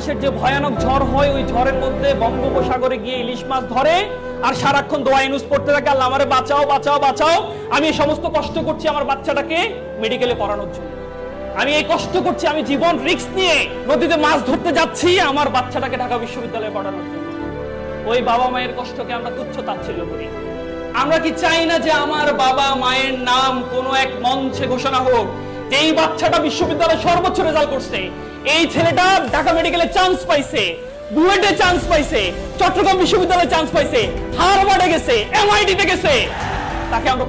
বাতাসের যে ভয়ানক ঝড় হয়, ওই ঝড়ের মধ্যে বঙ্গোপসাগরে গিয়ে ইলিশ মাছ ধরে আর সারাক্ষণ দোয়া ইউনুস পড়তে থাকে, আল্লাহ আমারে বাঁচাও বাঁচাও বাঁচাও। আমি এই সমস্ত কষ্ট করছি আমার বাচ্চাটাকে মেডিকেলে পড়ানোর জন্য, আমি এই কষ্ট করছি, আমি জীবন রিস্ক নিয়ে নদীতে মাছ ধরতে যাচ্ছি আমার বাচ্চাটাকে ঢাকা বিশ্ববিদ্যালয়ে পড়ানোর জন্য। ওই বাবা মায়ের কষ্টকে আমরা তুচ্ছ তাচ্ছিল্য করি। আমরা কি চাই না যে আমার বাবা মায়ের নাম কোনো এক মঞ্চে ঘোষণা হোক, যে এই বাচ্চাটা বিশ্ববিদ্যালয়ে সর্বোচ্চ রেজাল্ট করছে, এই ছেলেটা ঢাকা মেডিকেলে চান্স পাইছে, বুয়েটে চান্স পাইছে, চট্টগ্রাম বিশ্ববিদ্যালয়ে চান্স পাইছে, হার্ভার্ডে গেছে, এমআইটিতে গেছে, তাকে আমরা